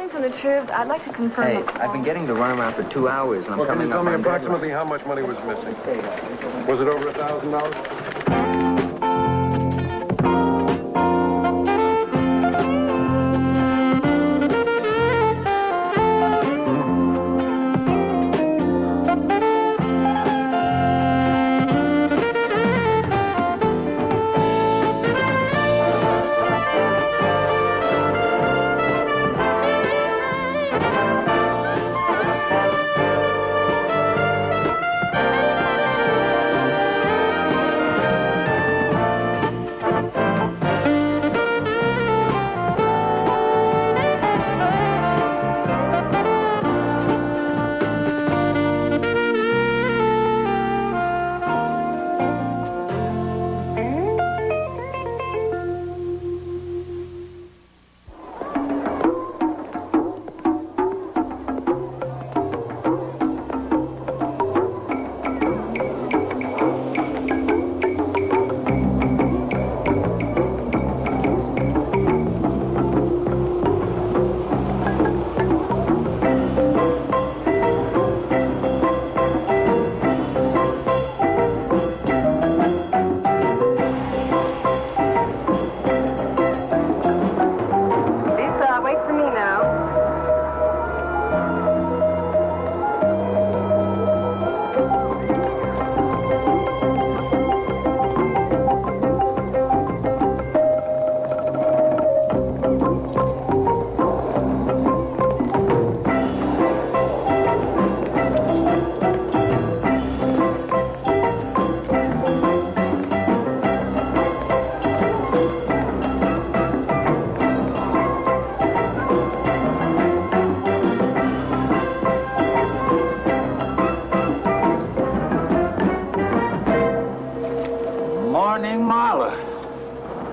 calling from the Tribs. I'd like to confirm. Hey, I've been getting the runaround for 2 hours, and I'm Well, can coming you tell up me on approximately how much money was missing? Was it over $1,000?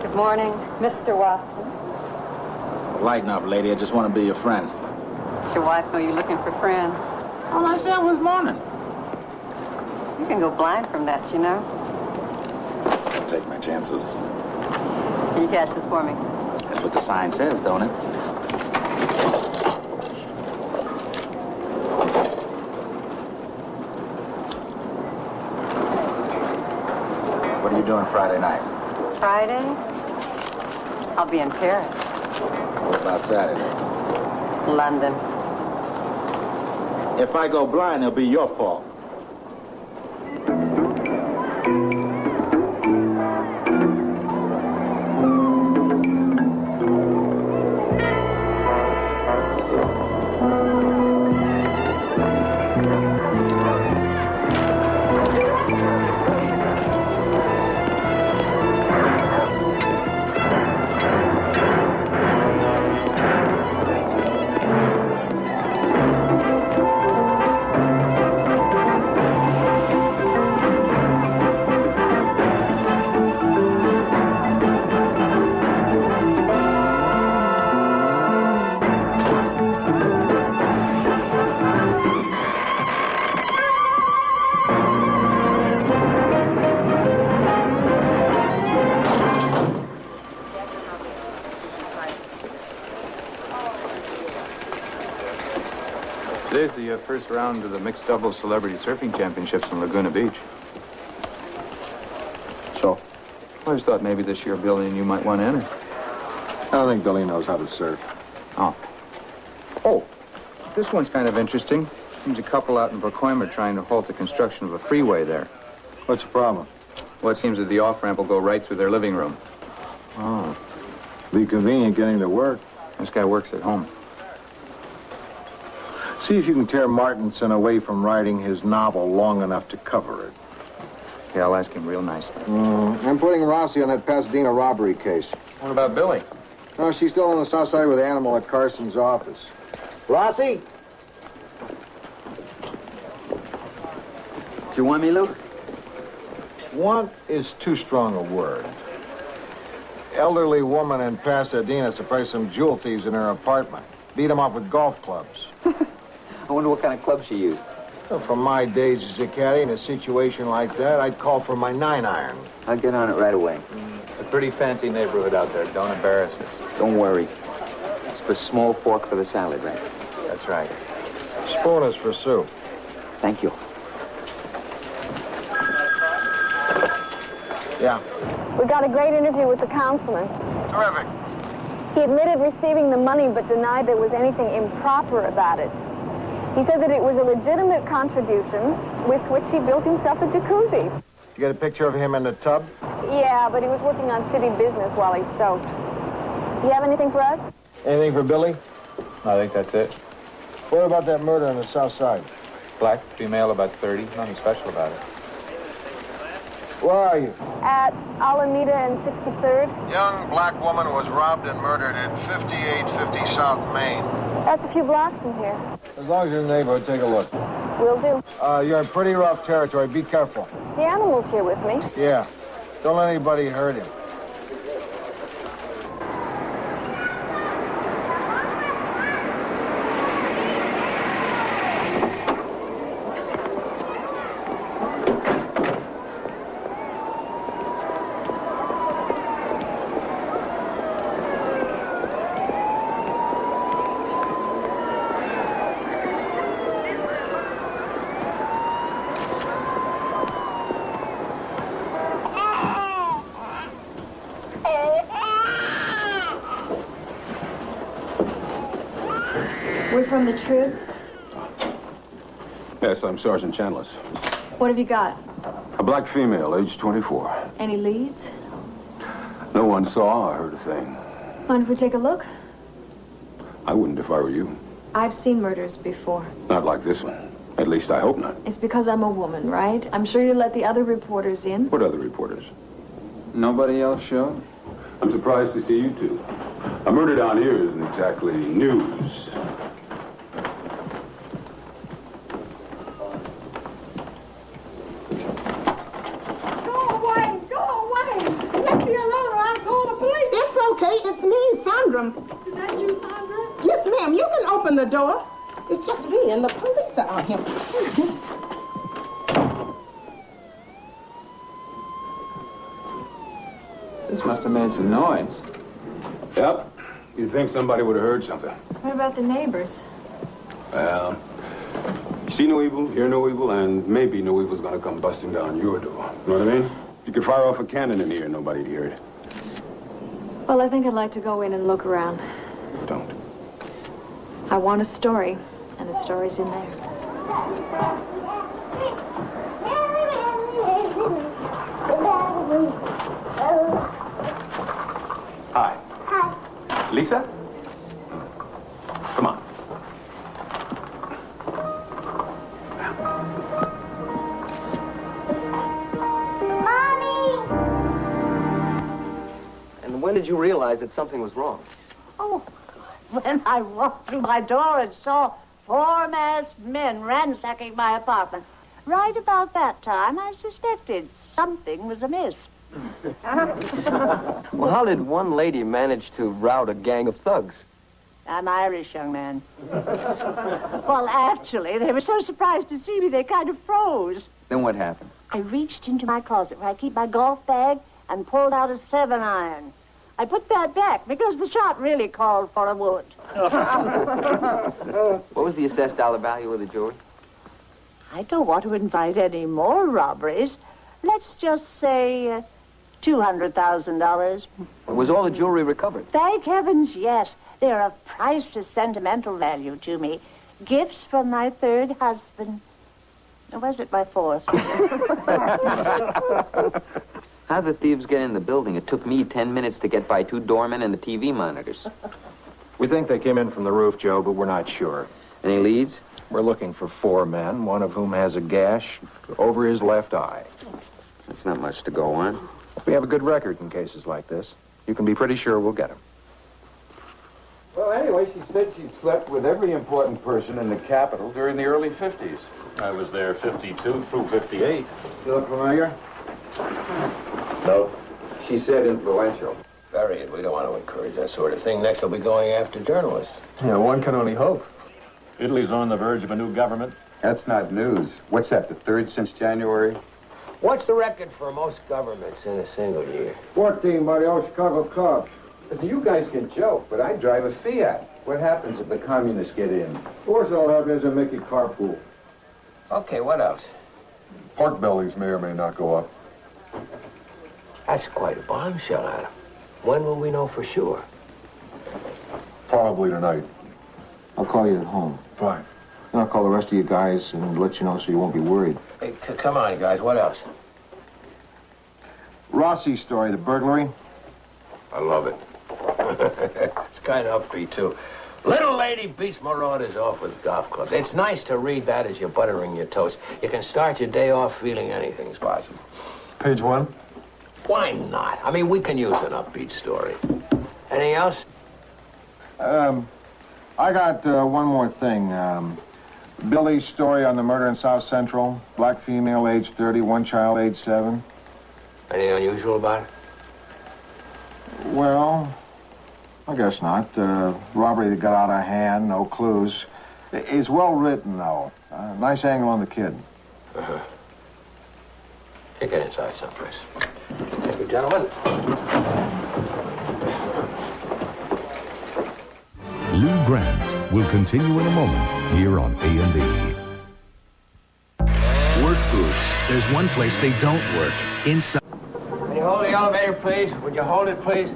Good morning, Mr. Watson. Lighten up, lady. I just want to be your friend. Does your wife know you're looking for friends? All I said was morning. You can go blind from that, you know. I'll take my chances. Can you catch this for me? That's what the sign says, don't it? What are you doing Friday night? Friday? I'll be in Paris. What about Saturday? London. If I go blind, it'll be your fault. Today's the first round of the mixed doubles celebrity surfing championships in Laguna Beach. So? I just thought maybe this year Billy and you might want to enter. I don't think Billy knows how to surf. Oh. Oh, this one's kind of interesting. Seems a couple out in Pacoima trying to halt the construction of a freeway there. What's the problem? Well, it seems that the off-ramp will go right through their living room. Oh. Be convenient getting to work. This guy works at home. See if you can tear Martinson away from writing his novel long enough to cover it. Yeah, I'll ask him real nicely. I'm putting Rossi on that Pasadena robbery case. What about Billy? No, she's still on the south side with the animal at Carson's office. Rossi? Do you want me, Luke? Want is too strong a word. Elderly woman in Pasadena surprised some jewel thieves in her apartment. Beat them up with golf clubs. I wonder what kind of club she used. Well, from my days as a caddy, in a situation like that, I'd call for my 9-iron. I'll get on it right away. It's a pretty fancy neighborhood out there. Don't embarrass us. Don't worry. That's the small fork for the salad, right? That's right. Spoon is for Sue. Thank you. Yeah. We got a great interview with the councilman. Terrific. He admitted receiving the money but denied there was anything improper about it. He said that it was a legitimate contribution with which he built himself a jacuzzi. You get a picture of him in the tub? Yeah, but he was working on city business while he soaked. You have anything for us? Anything for Billy? I think that's it. What about that murder on the south side? Black, female, about 30. Nothing special about it. Where are you? At Alameda and 63rd. Young black woman was robbed and murdered at 5850 South Main. That's a few blocks from here. As long as you're in the neighborhood, take a look. Will do. You're in pretty rough territory. Be careful. The animal's here with me. Yeah. Don't let anybody hurt him. We're from the Trib. Yes, I'm Sergeant Chandler. What have you got? A black female, age 24. Any leads? No one saw or heard a thing. Mind if we take a look? I wouldn't if I were you. I've seen murders before. Not like this one. At least I hope not. It's because I'm a woman, right? I'm sure you let the other reporters in. What other reporters? Nobody else showed? I'm surprised to see you two. A murder down here isn't exactly news. It's me, Sandra. Is that you, Sandra? Yes, ma'am. You can open the door. It's just me and the police are out here. This must have made some noise. Yep. You'd think somebody would have heard something. What about the neighbors? Well, you see no evil, hear no evil, and maybe no evil's gonna come busting down your door. You know what I mean? You could fire off a cannon in here and nobody'd hear it. Well, I think I'd like to go in and look around. Don't. I want a story, and the story's in there. Hi. Hi. Lisa? Come on. When did you realize that something was wrong? Oh, when I walked through my door and saw 4 masked men ransacking my apartment. Right about that time, I suspected something was amiss. Well, how did one lady manage to rout a gang of thugs? I'm Irish, young man. Well, actually, they were so surprised to see me, they kind of froze. Then what happened? I reached into my closet where I keep my golf bag and pulled out a 7-iron. I put that back because the shot really called for a wood. What was the assessed dollar value of the jewelry? I don't want to invite any more robberies. Let's just say $200,000. Was all the jewelry recovered? Thank heavens, yes. They're of priceless sentimental value to me. Gifts from my 3rd husband. Or was it my 4th? How'd the thieves get in the building? It took me 10 minutes to get by 2 doormen and the TV monitors. We think they came in from the roof, Joe, but we're not sure. Any leads? We're looking for 4 men, one of whom has a gash over his left eye. That's not much to go on. We have a good record in cases like this. You can be pretty sure we'll get him. Well, anyway, she said she'd slept with every important person in the capital during the early 50s. I was there 52 through 58. You look familiar? No. She said influential. Bury it. We don't want to encourage that sort of thing. Next, they'll be going after journalists. Yeah, one can only hope. Italy's on the verge of a new government. That's not news. What's that, the 3rd since January? What's the record for most governments in a single year? 14 by the old Chicago Cubs. Listen, you guys can joke, but I drive a Fiat. What happens if the communists get in? Worst that'll happen is they'll make you carpool. Okay, what else? Pork bellies may or may not go up. That's quite a bombshell, Adam. When will we know for sure? Probably tonight. I'll call you at home. Fine. Then I'll call the rest of you guys and let you know so you won't be worried. Hey, come on, guys. What else? Rossi's story, the burglary. I love it. It's kind of upbeat, too. Little lady beats marauders off with golf clubs. It's nice to read that as you're buttering your toast. You can start your day off feeling anything's possible. Page 1. Why not? I mean, we can use an upbeat story. Anything else? I got one more thing. Billy's story on the murder in South Central. Black female, age 30, one child, age 7. Anything unusual about it? Well, I guess not. Robbery that got out of hand, no clues. It's well written, though. Nice angle on the kid. Uh-huh. Take it inside someplace. Thank you, gentlemen. Lou Grant will continue in a moment here on A&E. Work boots. There's one place they don't work. Inside. Can you hold the elevator, please? Would you hold it, please?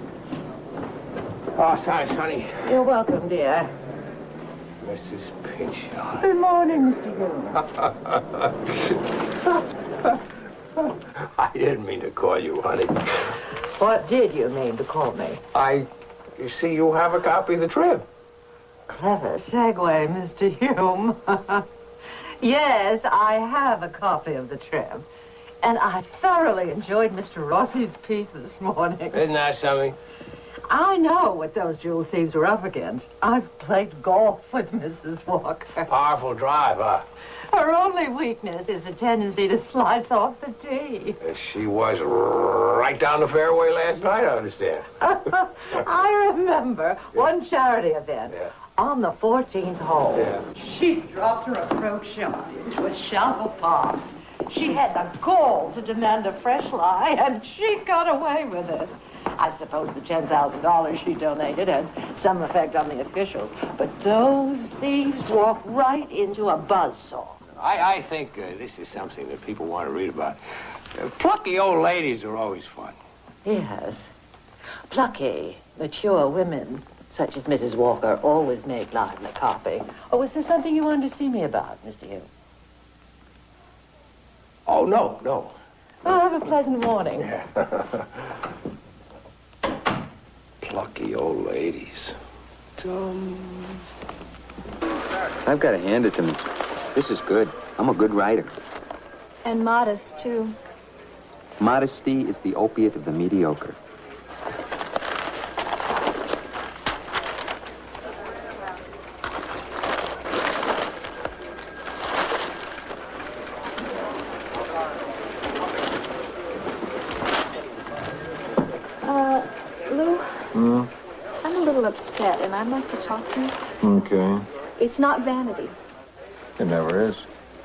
Oh, thanks, honey. You're welcome, dear. Mrs. Pinchot. Good morning, Mr. Hume. I didn't mean to call you, honey. What did you mean to call me? You see, you have a copy of the Trib. Clever segue, Mr. Hume. Yes, I have a copy of the Trib. And I thoroughly enjoyed Mr. Rossi's piece this morning. Isn't that something? I know what those jewel thieves were up against. I've played golf with Mrs. Walker. Powerful drive, huh? Her only weakness is a tendency to slice off the tee. She was right down the fairway last night, I understand. I remember one charity event. Yeah. On the 14th hole, Yeah. she dropped her approach shot into a shallow pond. She had the gall to demand a fresh lie, and she got away with it. I suppose the $10,000 she donated had some effect on the officials, but those thieves walked right into a buzzsaw. I think this is something that people want to read about. Plucky old ladies are always fun. Yes. Plucky, mature women, such as Mrs. Walker, always make lively copy. Or was there something you wanted to see me about, Mr. Hume? Oh, no. Well, have a pleasant morning. Yeah. Plucky old ladies. I've got to hand it to me. This is good. I'm a good writer. And modest, too. Modesty is the opiate of the mediocre. Lou? I'm a little upset, and I'd like to talk to you. Okay. It's not vanity, It never is.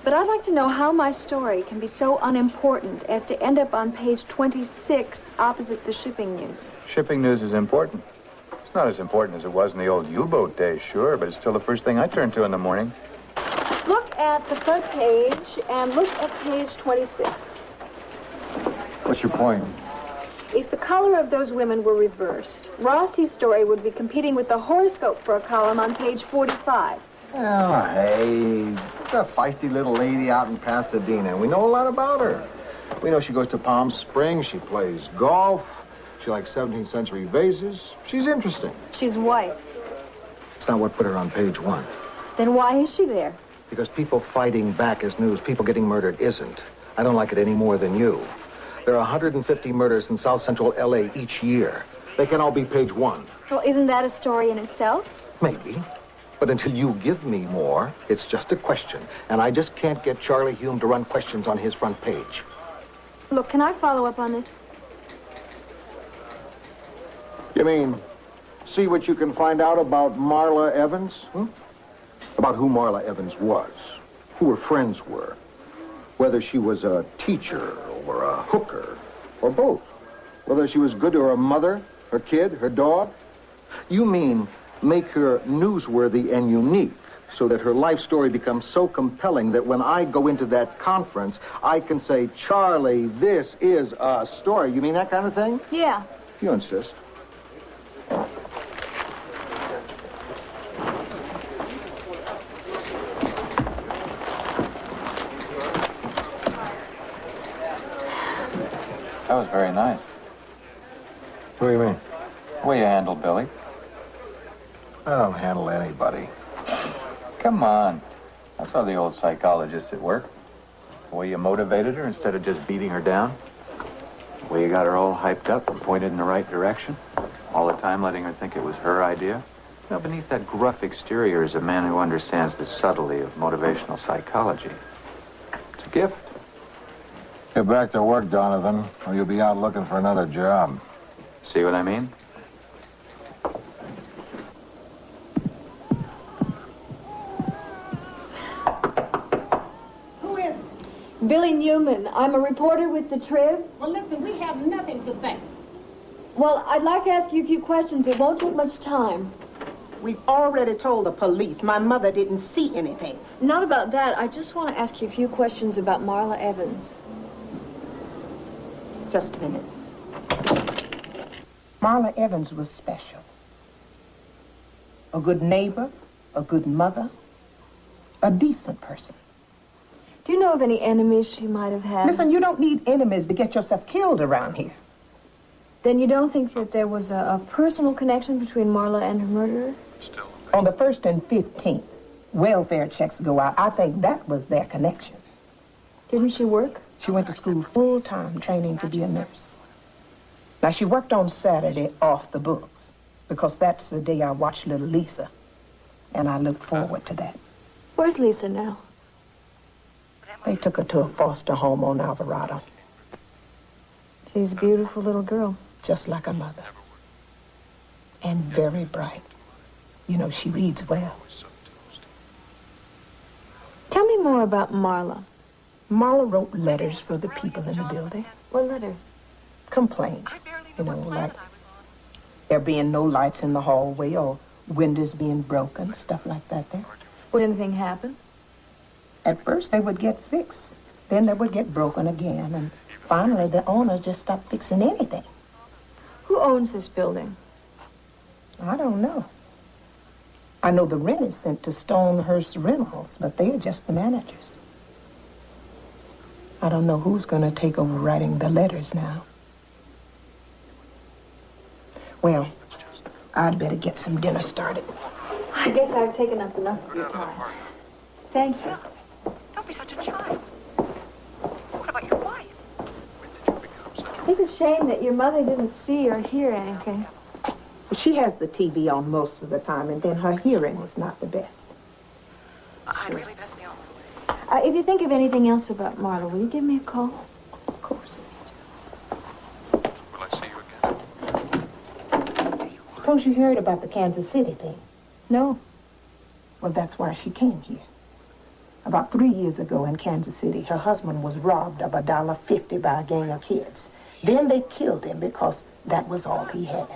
but I'd like to know how my story can be so unimportant as to end up on page 26 opposite the shipping news. Shipping news is important. It's not as important as it was in the old U-boat days, sure, but it's still the first thing I turn to in the morning. Look at the front page and look at page 26. What's your point? If the color of those women were reversed, Rossi's story would be competing with the horoscope for a column on page 45. Oh, hey, it's a feisty little lady out in Pasadena. We know a lot about her. We know she goes to Palm Springs, she plays golf, she likes 17th century vases. She's interesting. She's white. It's not what put her on page 1. Then why is she there? Because people fighting back is news. People getting murdered isn't. I don't like it any more than you. There are 150 murders in South Central L.A. each year. They can all be page 1. Well, isn't that a story in itself? Maybe. But until you give me more, it's just a question. And I just can't get Charlie Hume to run questions on his front page. Look, can I follow up on this? You mean, see what you can find out about Marla Evans? About who Marla Evans was, who her friends were, whether she was a teacher or a hooker, or both. Whether she was good to her mother, her kid, her dog. You mean make her newsworthy and unique so that her life story becomes so compelling that when I go into that conference, I can say, Charlie, this is a story. You mean that kind of thing? Yeah. If you insist. That was very nice. What do you mean? The way you handled Billy. I don't handle anybody. Come on. I saw the old psychologist at work. The way you motivated her instead of just beating her down. The way you got her all hyped up and pointed in the right direction. All the time letting her think it was her idea. You know, beneath that gruff exterior is a man who understands the subtlety of motivational psychology. It's a gift. Get back to work, Donovan, or you'll be out looking for another job. See what I mean? Who is it? Billy Newman. I'm a reporter with the Trib. Well, listen, we have nothing to say. Well, I'd like to ask you a few questions. It won't take much time. We've already told the police. My mother didn't see anything. Not about that. I just want to ask you a few questions about Marla Evans. Just a minute. Marla Evans was special. A good neighbor, a good mother, a decent person. Do you know of any enemies she might have had? Listen, you don't need enemies to get yourself killed around here. Then you don't think that there was a personal connection between Marla and her murderer? On the 1st and 15th, welfare checks go out. I think that was their connection. Didn't she work? She went to school full-time, training to be a nurse. Now, she worked on Saturday off the books, because that's the day I watched little Lisa, and I look forward to that. Where's Lisa now? They took her to a foster home on Alvarado. She's a beautiful little girl. Just like her mother. And very bright. You know, she reads well. Tell me more about Marla. Marla wrote letters for the people in the building. What letters? Complaints. You know, like there being no lights in the hallway or windows being broken, stuff like that there. Would anything happen? At first, they would get fixed. Then they would get broken again. And finally, the owners just stopped fixing anything. Who owns this building? I don't know. I know the rent is sent to Stonehurst Rentals, but they're just the managers. I don't know who's going to take over writing the letters now. Well, I'd better get some dinner started. I guess I've taken up enough of your time. Thank you. Don't be such a child. What about your wife? It's a shame that your mother didn't see or hear anything. She has the TV on most of the time, and then her hearing is not the best. I'd really best be on my way. If you think of anything else about Marla, will you give me a call? Of course. Will I see you again? Suppose you heard about the Kansas City thing? No. Well, that's why she came here. About 3 years ago in Kansas City, her husband was robbed of $1.50 by a gang of kids. Then they killed him because that was all he had.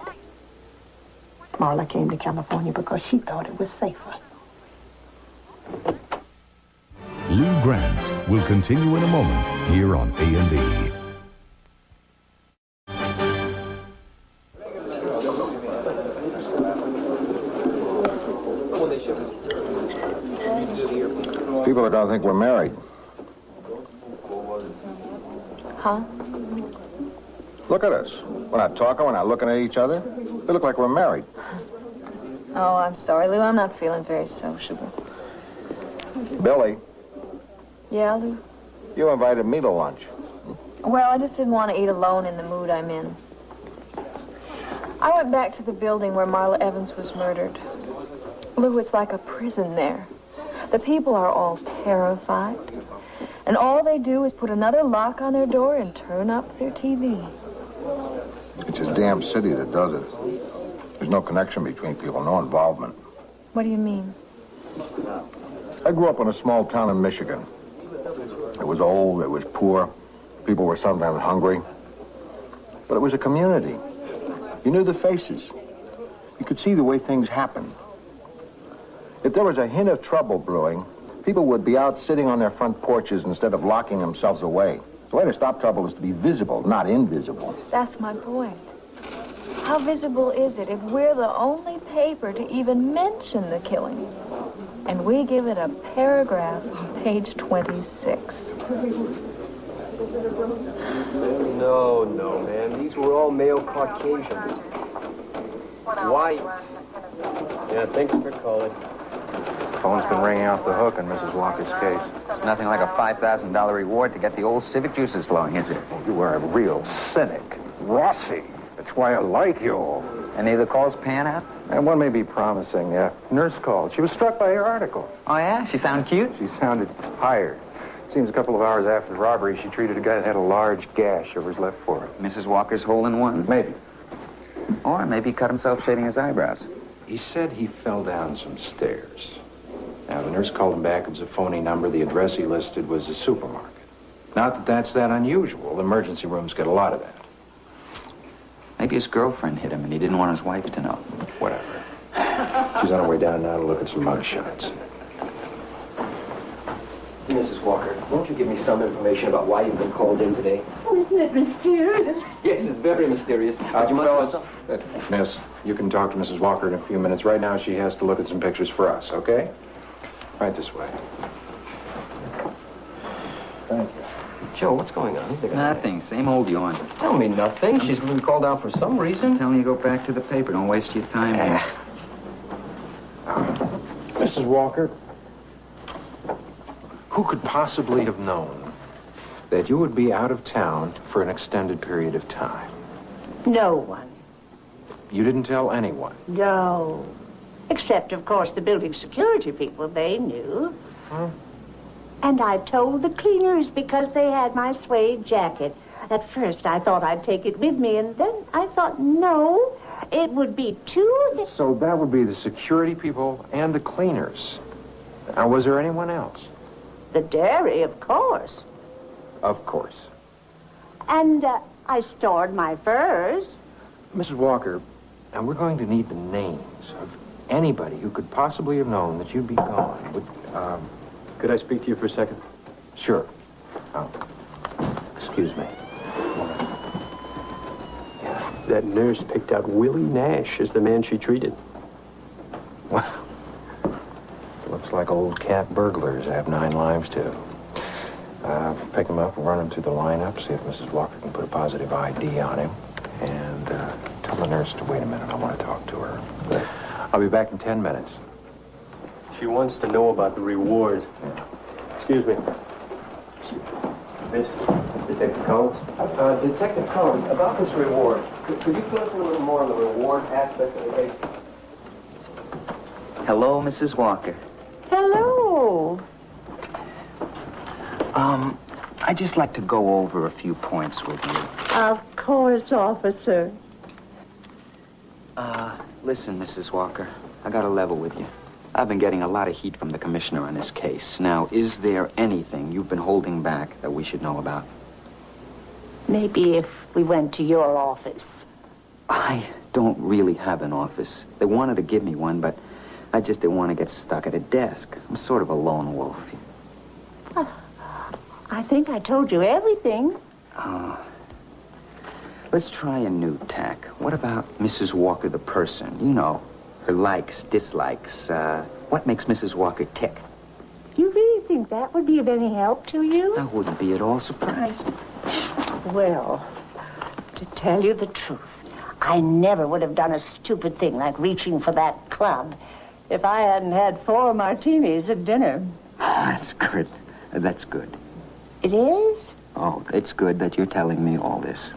Marla came to California because she thought it was safer. Lou Grant will continue in a moment here on A&E. People are going to think we're married. Huh? Look at us. We're not talking, we're not looking at each other. We look like we're married. Oh, I'm sorry, Lou. I'm not feeling very sociable. Billy, Yeah, Lou? you invited me to lunch. Well, I just didn't want to eat alone in the mood I'm in. I went back to the building where Marla Evans was murdered. Lou, it's like a prison there. The people are all terrified. And all they do is put another lock on their door and turn up their TV. It's a damn city that does it. There's no connection between people, no involvement. What do you mean? I grew up in a small town in Michigan. It was old, it was poor. People were sometimes hungry. But it was a community. You knew the faces. You could see the way things happened. If there was a hint of trouble brewing, people would be out sitting on their front porches instead of locking themselves away. The way to stop trouble is to be visible, not invisible. That's my point. How visible is it if we're the only paper to even mention the killing? And we give it a paragraph on page 26. No, man. These were all male Caucasians. White. Yeah, thanks for calling. Phone's been ringing off the hook in Mrs. Walker's case. It's nothing like a $5,000 reward to get the old civic juices flowing, is it? Oh, you are a real cynic. Rossi. That's why I like you. Any of the calls pan out? And one may be promising. Nurse called. She was struck by your article. Oh, yeah? She sounded cute? She sounded tired. Seems a couple of hours after the robbery, she treated a guy that had a large gash over his left forehead. Mrs. Walker's hole-in-one? Maybe. Or maybe he cut himself shaving his eyebrows. He said he fell down some stairs. Now, the nurse called him back. It was a phony number. The address he listed was a supermarket. Not that that's that unusual. Emergency rooms get a lot of that. Maybe his girlfriend hit him and he didn't want his wife to know. Whatever. She's on her way down now to look at some mug shots. Mrs. Walker, won't you give me some information about why you've been called in today? Oh, isn't it mysterious? Yes, it's very mysterious. But you must... Miss, you can talk to Mrs. Walker in a few minutes. Right now, she has to look at some pictures for us, okay? Right this way. Thank you. Joe, what's going on? Nothing. Same old yawn. Tell me nothing. She's been called out for some reason. Telling you to go back to the paper. Don't waste your time here. Mrs. Walker, who could possibly have known that you would be out of town for an extended period of time? No one. You didn't tell anyone? No. Except, of course, the building security people. They knew. Huh? And I told the cleaners because they had my suede jacket. At first, I thought I'd take it with me, and then I thought, no, it would be too... So that would be the security people and the cleaners. Now, was there anyone else? The dairy, of course. Of course. And I stored my furs. Mrs. Walker, now we're going to need the names of anybody who could possibly have known that you'd be gone. Could I speak to you for a second? Sure. Excuse me. That nurse picked out Willie Nash as the man she treated. Wow. Looks like old cat burglars have 9 lives, too. Pick him up and run him through the lineup, see if Mrs. Walker can put a positive ID on him. And tell the nurse to wait a minute. I want to talk to her. I'll be back in 10 minutes. She wants to know about the reward. Yeah. Excuse me. Miss Detective Collins? Detective Collins, about this reward, could you fill us in a little more on the reward aspect of the case? Hello, Mrs. Walker. Hello. I'd just like to go over a few points with you. Of course, officer. Listen, Mrs. Walker, I gotta level with you. I've been getting a lot of heat from the commissioner on this case. Now, is there anything you've been holding back that we should know about? Maybe if we went to your office. I don't really have an office. They wanted to give me one, but I just didn't want to get stuck at a desk. I'm sort of a lone wolf. I think I told you everything. Let's try a new tack. What about Mrs. Walker, the person? You know, her likes, dislikes. What makes Mrs. Walker tick? You really think that would be of any help to you? I wouldn't be at all surprised. Well, to tell you the truth, I never would have done a stupid thing like reaching for that club if I hadn't had 4 martinis at dinner. That's good. That's good. It is? Oh, it's good that you're telling me all this.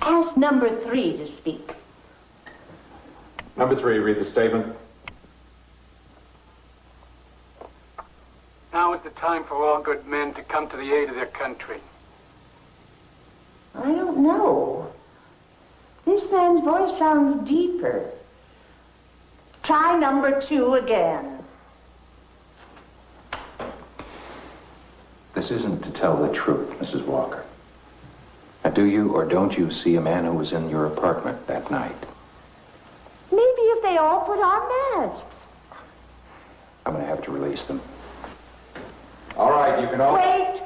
Ask number 3 to speak. Number 3, read the statement. Now is the time for all good men to come to the aid of their country. I don't know. This man's voice sounds deeper. Try number 2 again. The this isn't to tell the truth, Mrs. Walker. Now, do you or don't you see a man who was in your apartment that night? Maybe if they all put on masks. I'm going to have to release them. All right, you can all... Wait!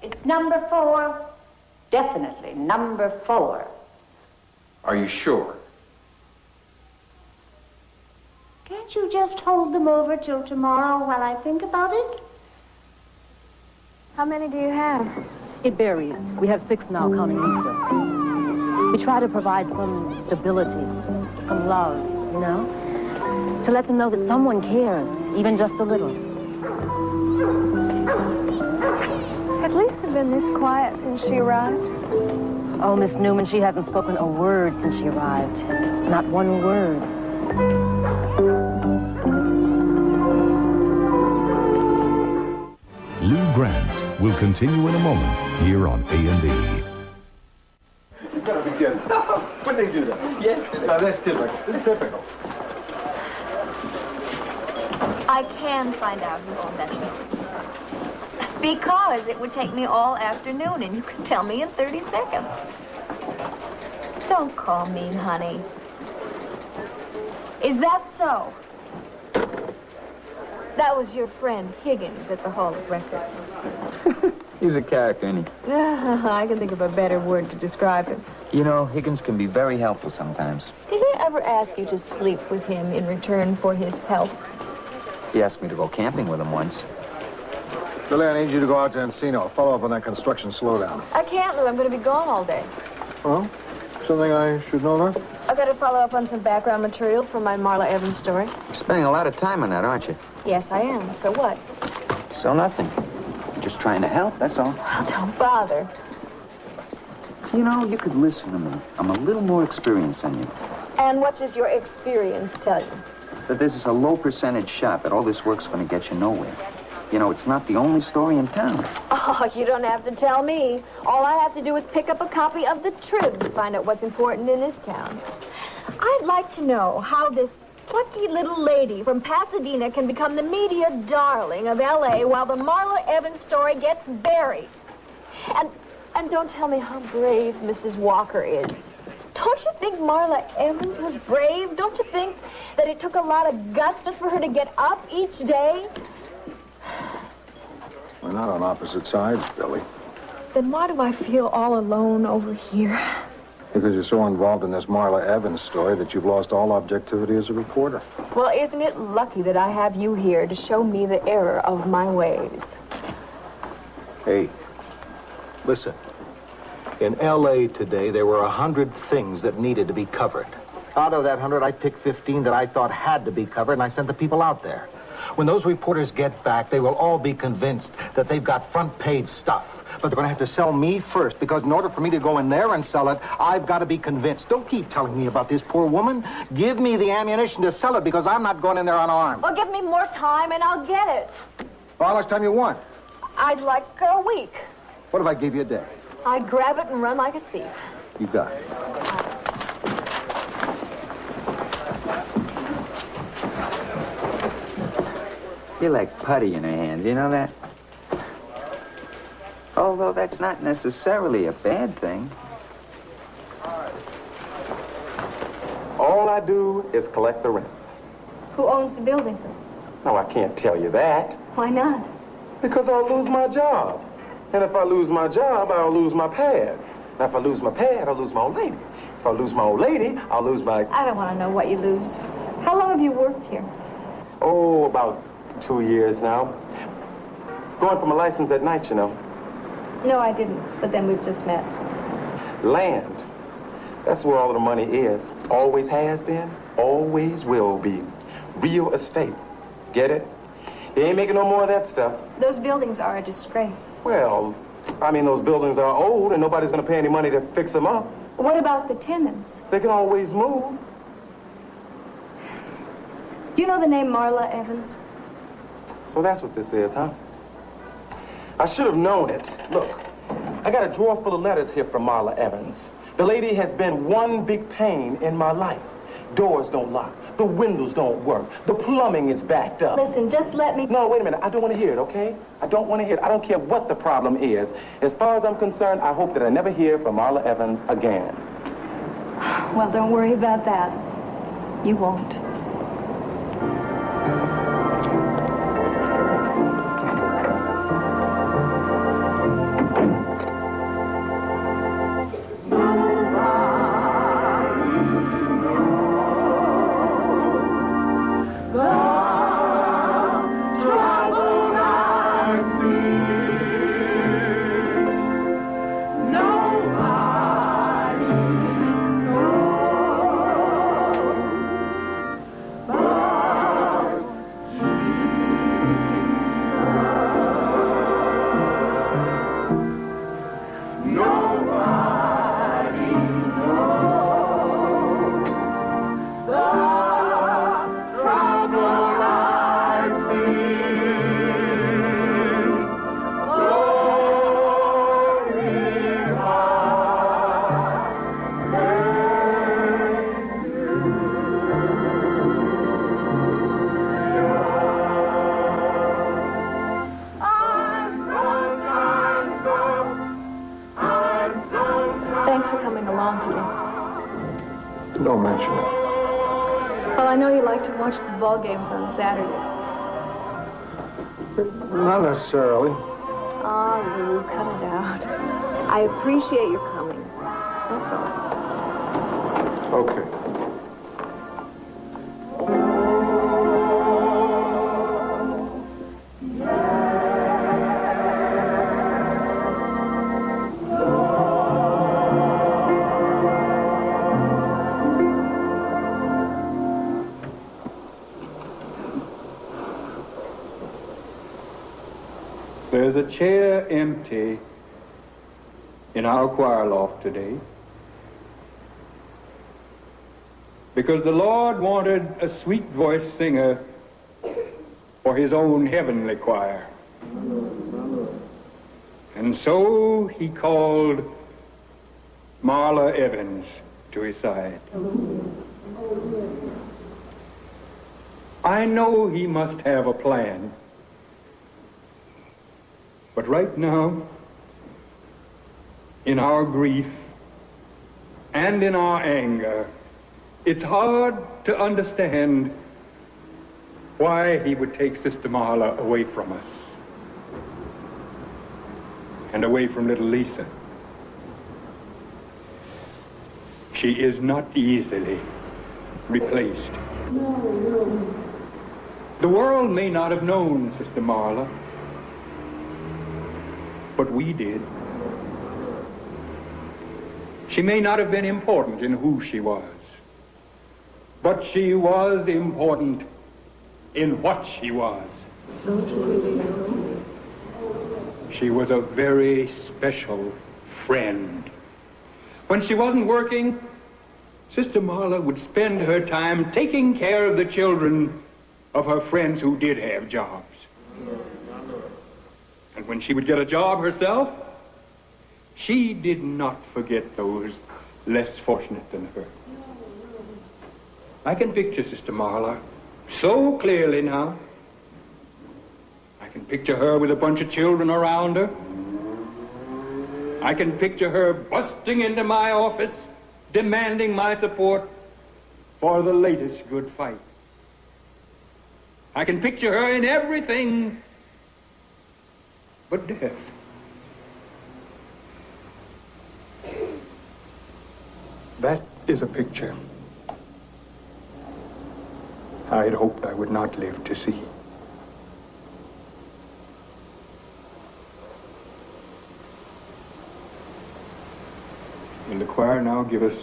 It's number 4. Definitely number 4. Are you sure? Can't you just hold them over till tomorrow while I think about it? How many do you have? It varies. We have 6 now, counting Lisa. We try to provide some stability, some love, you know? To let them know that someone cares, even just a little. Has Lisa been this quiet since she arrived? Oh, Miss Newman, she hasn't spoken a word since she arrived. Not one word. Lou Grant will continue in a moment here on A&E. You gotta be kidding. When they do that? Yesterday. No, that's typical. It's typical. I can find out who owned that building. Because it would take me all afternoon, and you can tell me in 30 seconds. Don't call mean, honey. Is that so? That was your friend Higgins at the Hall of Records. He's a character, isn't he? I can think of a better word to describe him. You know, Higgins can be very helpful sometimes. Did he ever ask you to sleep with him in return for his help? He asked me to go camping with him once. Billy, I need you to go out to Encino. Follow up on that construction slowdown. I can't, Lou. I'm going to be gone all day. Well, something I should know there? I've got to follow up on some background material for my Marla Evans story. You're spending a lot of time on that, aren't you? Yes, I am. So what? So nothing. Just trying to help, that's all. Well, don't bother. You know, you could listen to me. I'm a little more experienced than you. And what does your experience tell you? That this is a low percentage shot, that all this work's going to get you nowhere. You know, it's not the only story in town. Oh, you don't have to tell me. All I have to do is pick up a copy of the Trib to find out what's important in this town. I'd like to know how this plucky little lady from Pasadena can become the media darling of L.A. while the Marla Evans story gets buried. And don't tell me how brave Mrs. Walker is. Don't you think Marla Evans was brave? Don't you think that it took a lot of guts just for her to get up each day? We're not on opposite sides, Billy. Then why do I feel all alone over here? Because you're so involved in this Marla Evans story that you've lost all objectivity as a reporter. Well, isn't it lucky that I have you here to show me the error of my ways? Hey, listen. In L.A. today, there were 100 things that needed to be covered. Out of that 100, I picked 15 that I thought had to be covered, and I sent the people out there. When those reporters get back, they will all be convinced that they've got front-page stuff. But they're going to have to sell me first, because in order for me to go in there and sell it, I've got to be convinced. Don't keep telling me about this poor woman. Give me the ammunition to sell it, because I'm not going in there unarmed. Well, give me more time, and I'll get it. Well, how much time you want? I'd like a week. What if I gave you a day? I'd grab it and run like a thief. You got it. You're like putty in her hands, you know that? Although that's not necessarily a bad thing. All I do is collect the rents. Who owns the building? No, I can't tell you that. Why not? Because I'll lose my job. And if I lose my job, I'll lose my pad. And if I lose my pad, I'll lose my old lady. If I lose my old lady, I'll lose my... I don't want to know what you lose. How long have you worked here? Oh, about 2 years now. Going for my license at night, you know. No, I didn't. But then we've just met. Land. That's where all of the money is. Always has been, always will be. Real estate. Get it? They ain't making no more of that stuff. Those buildings are a disgrace. Well, I mean, those buildings are old and nobody's gonna pay any money to fix them up. What about the tenants? They can always move. Do you know the name Marla Evans? So that's what this is, huh? I should have known it. Look, I got a drawer full of letters here from Marla Evans. The lady has been one big pain in my life. Doors don't lock, The windows don't work. The plumbing is backed up. Listen, just let me... No, wait a minute. I don't want to hear it, okay? I don't want to hear it. I don't care what the problem is. As far as I'm concerned, I hope that I never hear from Marla Evans again. Well, don't worry about that. You won't. Thanks for coming along today. Don't mention it. Well, I know you like to watch the ball games on Saturdays. Not necessarily. Oh, Lou, cut it out. I appreciate your coming. That's all. Okay. There's a chair empty in our choir loft today because the Lord wanted a sweet-voiced singer for his own heavenly choir. And so he called Marla Evans to his side. I know he must have a plan. But right now, in our grief and in our anger, it's hard to understand why he would take Sister Marla away from us and away from little Lisa. She is not easily replaced. The world may not have known Sister Marla, but we did. She may not have been important in who she was, but she was important in what she was. She was a very special friend. When she wasn't working, Sister Marla would spend her time taking care of the children of her friends who did have jobs. And when she would get a job herself, she did not forget those less fortunate than her. I can picture Sister Marla so clearly now. I can picture her with a bunch of children around her. I can picture her busting into my office, demanding my support for the latest good fight. I can picture her in everything but death. That is a picture I had hoped I would not live to see. Will the choir now give us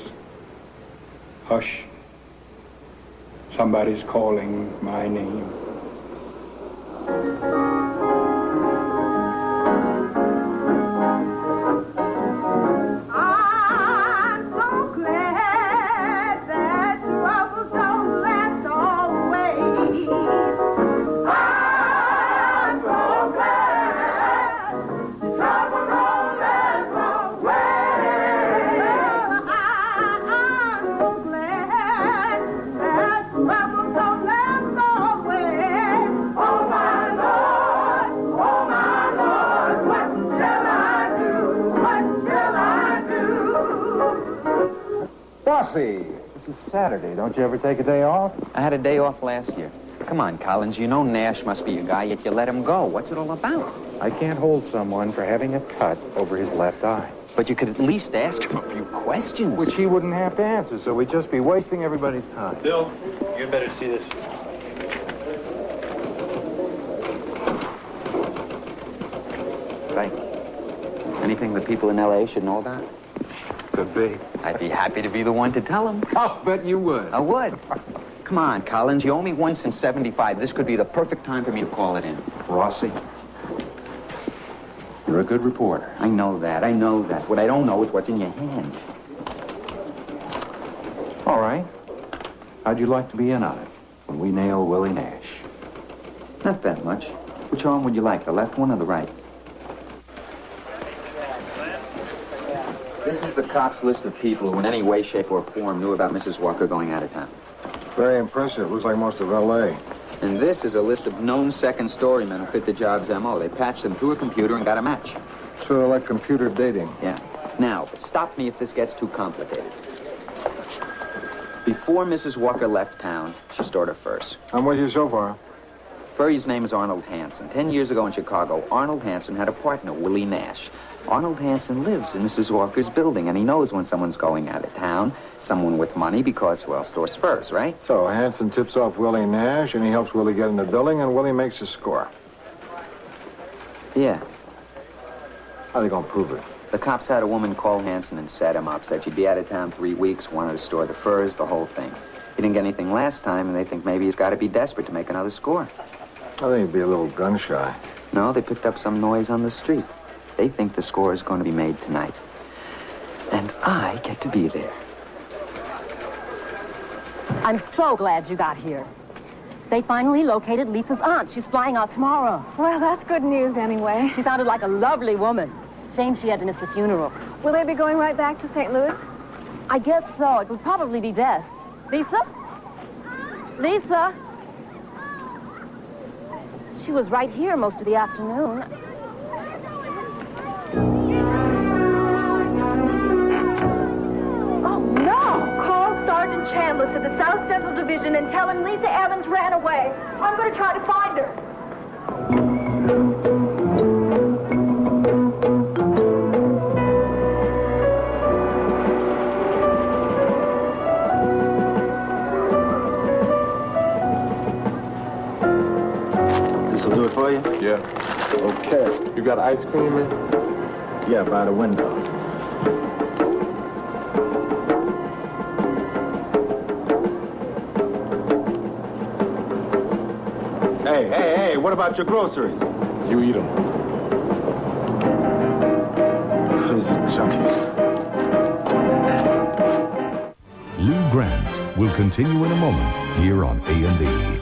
Hush? Somebody's calling my name. Well, Bossy, this is Saturday. Don't you ever take a day off? I had a day off last year. Come on, Collins, you know Nash must be your guy, yet you let him go. What's it all about? I can't hold someone for having a cut over his left eye. But you could at least ask him a few questions. Which he wouldn't have to answer, so we'd just be wasting everybody's time. Bill, you better see this. Thank you. Anything the people in L.A. should know about? Could be. I'd be happy to be the one to tell them. I'll bet you would. I would. Come on, Collins. You owe me once in 75. This could be the perfect time for me to call it in. Rossi, you're a good reporter. I know that. I know that. What I don't know is what's in your hand. All right. How'd you like to be in on it when we nail Willie Nash? Not that much. Which arm would you like, the left one or the right? This is the cops' list of people who in any way, shape, or form knew about Mrs. Walker going out of town. Very impressive. Looks like most of L.A. And this is a list of known second-story men who fit the job's M.O. They patched them through a computer and got a match. Sort of like computer dating. Yeah. Now, stop me if this gets too complicated. Before Mrs. Walker left town, she stored her furs. I'm with you so far. Furry's name is Arnold Hanson. 10 years ago in Chicago, Arnold Hanson had a partner, Willie Nash. Arnold Hanson lives in Mrs. Walker's building, and he knows when someone's going out of town, someone with money, because, well, stores furs, right? So Hanson tips off Willie Nash, and he helps Willie get in the building, and Willie makes his score. Yeah. How are they gonna prove it? The cops had a woman call Hanson and set him up. Said she'd be out of town 3 weeks, wanted to store the furs, the whole thing. He didn't get anything last time, and they think maybe he's got to be desperate to make another score. I think he'd be a little gun-shy. No, they picked up some noise on the street. They think the score is going to be made tonight. And I get to be there. I'm so glad you got here. They finally located Lisa's aunt. She's flying out tomorrow. Well, that's good news anyway. She sounded like a lovely woman. Shame she had to miss the funeral. Will they be going right back to St. Louis? I guess so. It would probably be best. Lisa? Lisa? She was right here most of the afternoon. Oh, no! Call Sergeant Chandler at the South Central Division and tell him Lisa Evans ran away. I'm going to try to find her. This'll do it for you? Yeah. Okay. You got ice cream in? Yeah, by the window. Hey, what about your groceries? You eat them. Crazy junkies. Lou Grant will continue in a moment here on A&E.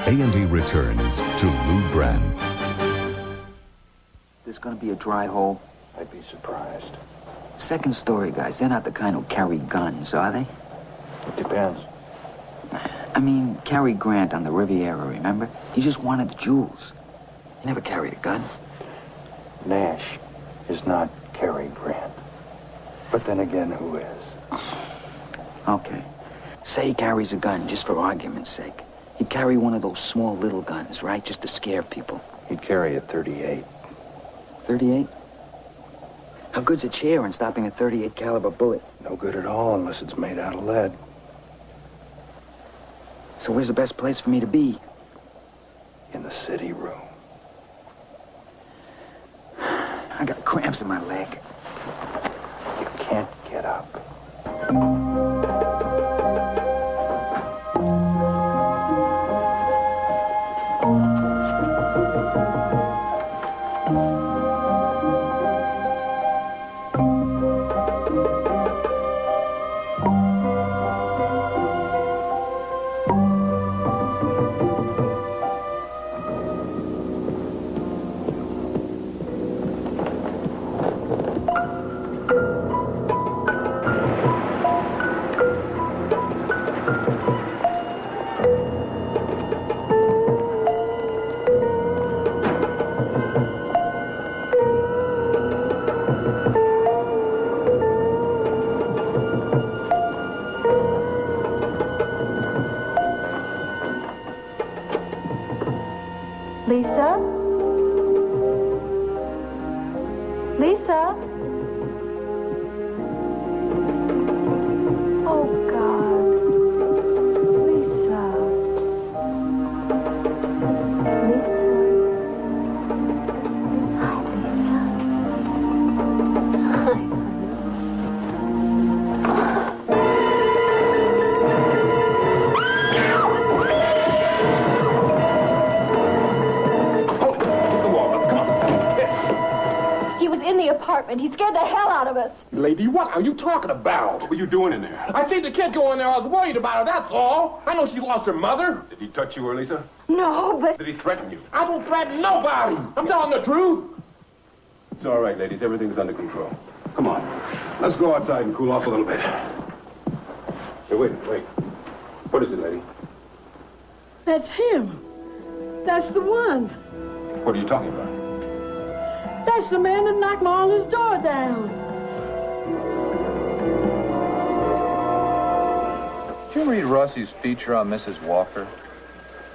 A&E returns to Lou Grant. There's going to be a dry hole. I'd be surprised. Second story guys, they're not the kind who carry guns, are they? It depends. I mean, Cary Grant on the Riviera, remember? He just wanted the jewels. He never carried a gun. Nash is not Cary Grant. But then again, who is? Okay. Say he carries a gun, just for argument's sake. He'd carry one of those small little guns, right? Just to scare people. He'd carry a .38. 38? How good's a chair in stopping a .38 caliber bullet? No good at all unless it's made out of lead. So where's the best place for me to be? In the city room. I got cramps in my leg. You can't get up. happened. He scared the hell out of us. Lady, what are you talking about? What were you doing in there? I seen the kid go in there. I was worried about her, that's all. I know she lost her mother. Did he touch you, Lisa? No, but... Did he threaten you? I don't threaten nobody. I'm telling the truth. It's all right, ladies. Everything's under control. Come on. Let's go outside and cool off a little bit. Hey, wait. What is it, lady? That's him. That's the one. What are you talking about? That's the man that knocked Marla's door down. Did you read Rossi's feature on Mrs. Walker?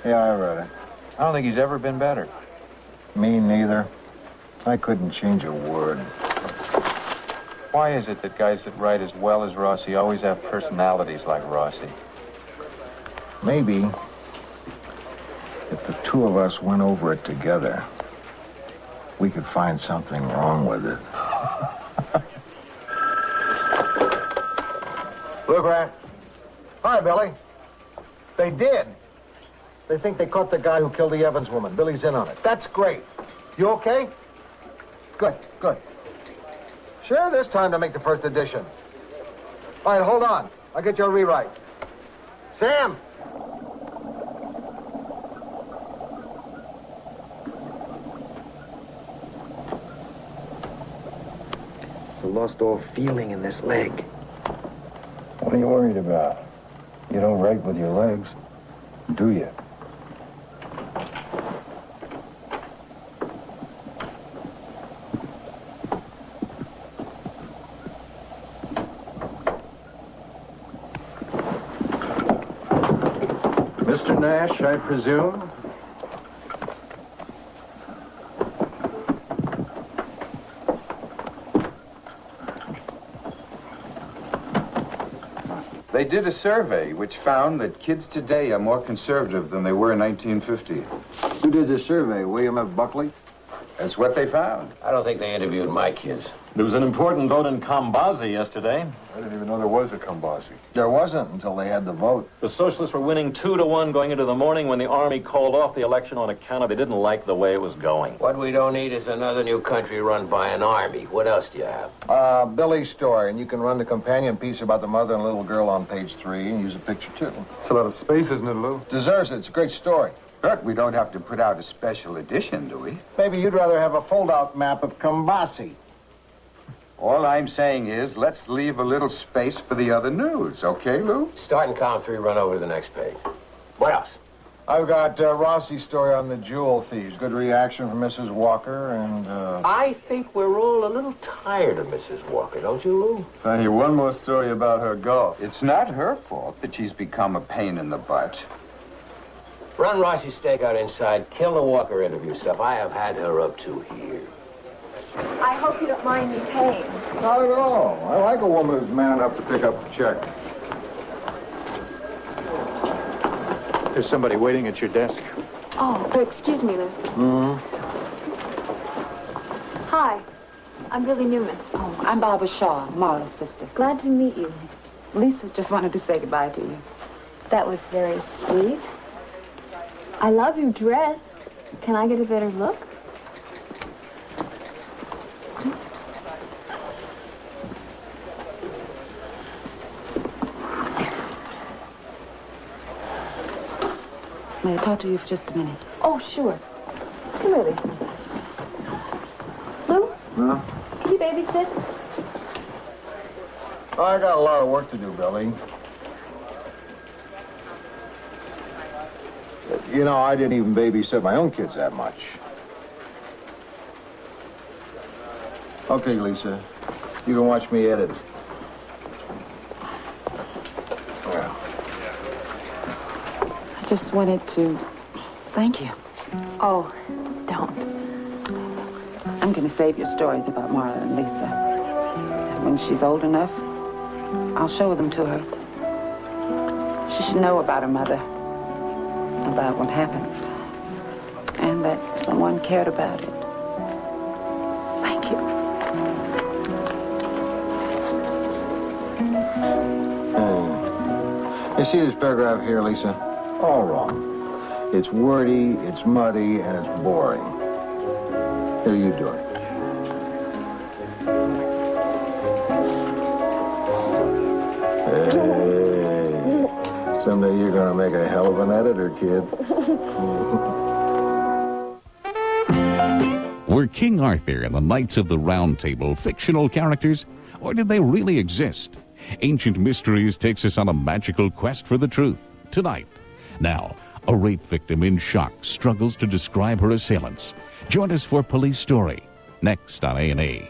Yeah, I read it. I don't think he's ever been better. Me neither. I couldn't change a word. Why is it that guys that write as well as Rossi always have personalities like Rossi? Maybe if the two of us went over it together, we could find something wrong with it. Look, Rat. Hi, Billy. They did. They think they caught the guy who killed the Evans woman. Billy's in on it. That's great. You okay? Good. Sure, there's time to make the first edition. All right, hold on. I'll get you a rewrite. Sam! I lost all feeling in this leg. What are you worried about? You don't write with your legs, do you? Mr. Nash, I presume? They did a survey which found that kids today are more conservative than they were in 1950. Who did the survey? William F. Buckley? That's what they found. I don't think they interviewed my kids. There was an important vote in Kambazi yesterday. I didn't even know there was a Kambazi. There wasn't until they had the vote. The socialists were winning 2-1 going into the morning when the army called off the election on account of they didn't like the way it was going. What we don't need is another new country run by an army. What else do you have? Billy's story, and you can run the companion piece about the mother and little girl on page 3 and use a picture, too. It's a lot of space, isn't it, Lou? Deserves it. It's a great story. But we don't have to put out a special edition, do we? Maybe you'd rather have a fold-out map of Kambazi. All I'm saying is, let's leave a little space for the other news, okay, Lou? Start in column 3, run over to the next page. What else? I've got Rossi's story on the jewel thieves. Good reaction from Mrs. Walker, and, I think we're all a little tired of Mrs. Walker, don't you, Lou? I hear one more story about her golf. It's not her fault that she's become a pain in the butt. Run Rossi's stakeout inside. Kill the Walker interview stuff. I have had her up to here. I hope you don't mind me paying. Not at all. I like a woman who's man enough to pick up a check. There's somebody waiting at your desk. Oh, excuse me, Lou. Mm-hmm. Hi, I'm Billy Newman. Oh, I'm Barbara Shaw, Marla's sister. Glad to meet you. Lisa just wanted to say goodbye to you. That was very sweet. I love your dress. Can I get a better look? May I talk to you for just a minute? Oh, sure. Come here, Lisa. Lou? Huh? Can you babysit? I got a lot of work to do, Billy. You know, I didn't even babysit my own kids that much. Okay, Lisa. You can watch me edit. Well. I just wanted to thank you. Oh, don't. I'm going to save your stories about Marla and Lisa. And when she's old enough, I'll show them to her. She should know about her mother, about what happened, and that someone cared about it. Thank you. You see this paragraph here, Lisa? All wrong. It's wordy, it's muddy, and it's boring. Here, you do it. Hey, someday you're gonna make a hell of an editor, kid. Were King Arthur and the Knights of the Round Table fictional characters, or did they really exist? Ancient Mysteries takes us on a magical quest for the truth tonight. Now, a rape victim in shock struggles to describe her assailants. Join us for Police Story, next on A&E.